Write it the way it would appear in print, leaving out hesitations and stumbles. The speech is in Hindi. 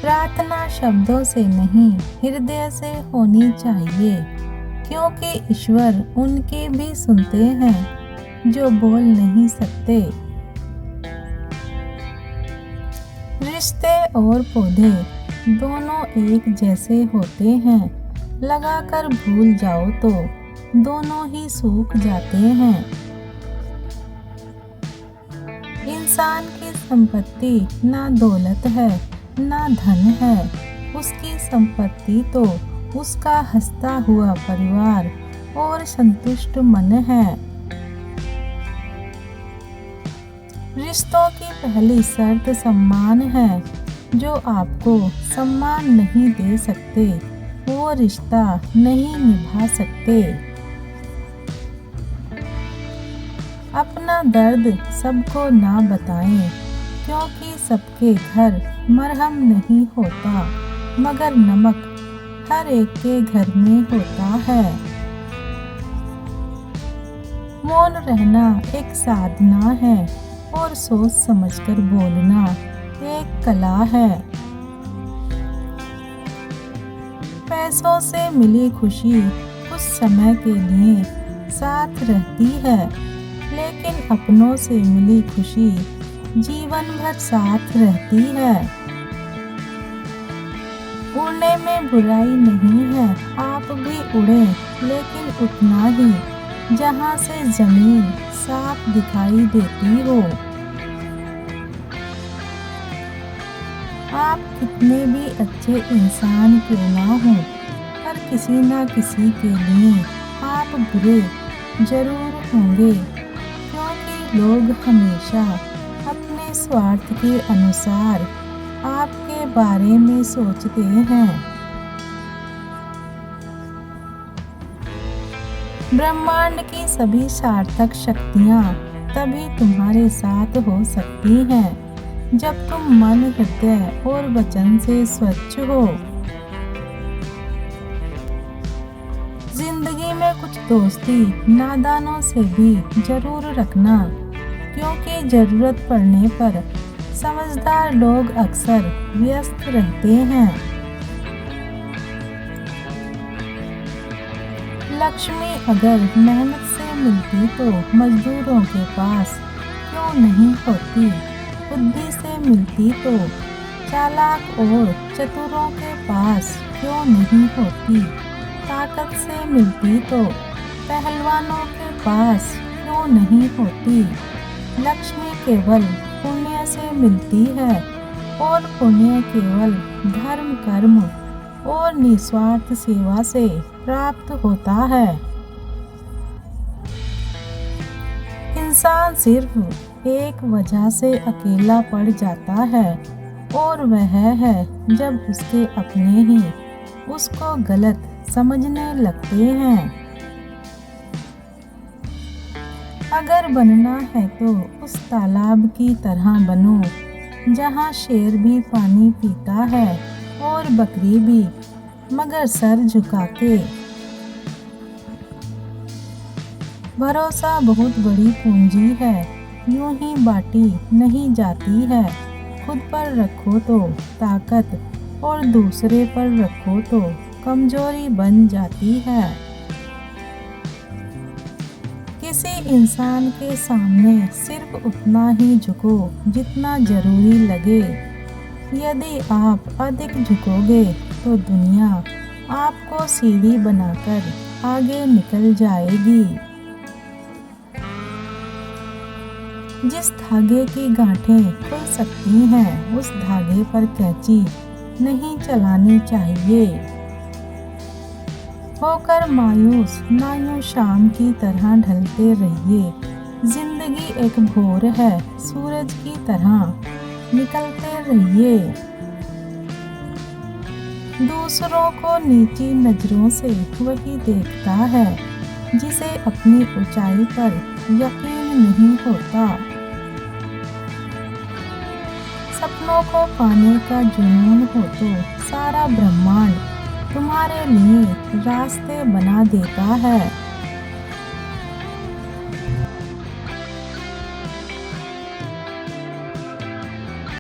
प्रार्थना शब्दों से नहीं, हृदय से होनी चाहिए, क्योंकि ईश्वर उनकी भी सुनते हैं जो बोल नहीं सकते। रिश्ते और पौधे दोनों एक जैसे होते हैं, लगाकर भूल जाओ तो दोनों ही सूख जाते हैं। इंसान की संपत्ति ना दौलत है ना धन है, उसकी संपत्ति तो उसका हंसता हुआ परिवार और संतुष्ट मन है। रिश्तों की पहली शर्त सम्मान है। जो आपको सम्मान नहीं दे सकते वो रिश्ता नहीं निभा सकते। अपना दर्द सबको ना बताएं, क्योंकि सबके घर मरहम नहीं होता, मगर नमक हर एक के घर में होता है। मौन रहना एक साधना है और सोच समझकर बोलना एक कला है। पैसों से मिली खुशी कुछ समय के लिए साथ रहती है, लेकिन अपनों से मिली खुशी जीवन भर साथ रहती है। उड़ने में बुराई नहीं है, आप भी उड़े, लेकिन उतना ही जहां से जमीन साफ दिखाई देती हो। आप कितने भी अच्छे इंसान क्यों ना हो, पर किसी ना किसी के लिए आप बुरे जरूर होंगे, क्योंकि लोग हमेशा अपने स्वार्थ के अनुसार आपके बारे में सोचते हैं। ब्रह्मांड की सभी सार्थक शक्तियाँ तभी तुम्हारे साथ हो सकती हैं जब तुम मन, हृदय और वचन से स्वच्छ हो। जिंदगी में कुछ दोस्ती नादानों से भी जरूर रखना, क्योंकि जरूरत पड़ने पर समझदार लोग अक्सर व्यस्त रहते हैं। लक्ष्मी अगर मेहनत से मिलती तो मजदूरों के पास क्यों नहीं होती, बुद्धि से मिलती तो चालाक और चतुरों के पास क्यों नहीं होती, ताकत से मिलती तो पहलवानों के पास क्यों नहीं होती। लक्ष्मी केवल पुण्य से मिलती है और पुण्य केवल धर्म, कर्म और निस्वार्थ सेवा से प्राप्त होता है। इंसान सिर्फ एक वजह से अकेला पड़ जाता है, और वह है जब उसके अपने ही उसको गलत समझने लगते हैं। अगर बनना है तो उस तालाब की तरह बनो जहाँ शेर भी पानी पीता है और बकरी भी, मगर सर झुका के। भरोसा बहुत बड़ी पूंजी है, यूं ही बांटी नहीं जाती है। खुद पर रखो तो ताकत और दूसरे पर रखो तो कमजोरी बन जाती है। किसी इंसान के सामने सिर्फ उतना ही झुको जितना जरूरी लगे। यदि आप अधिक झुकोगे तो दुनिया आपको सीढ़ी बनाकर आगे निकल जाएगी। जिस धागे की गांठें खुल सकती हैं, उस धागे पर कैंची नहीं चलानी चाहिए। होकर मायूस ना यूं शाम की तरह ढलते रहिए। जिंदगी एक भोर है, सूरज की तरह निकलते रहिए। दूसरों को नीची नजरों से वही देखता है जिसे अपनी ऊंचाई पर यकीन नहीं होता। सपनों को पाने का जुनून हो तो सारा ब्रह्मांड तुम्हारे लिए रास्ते बना देता है।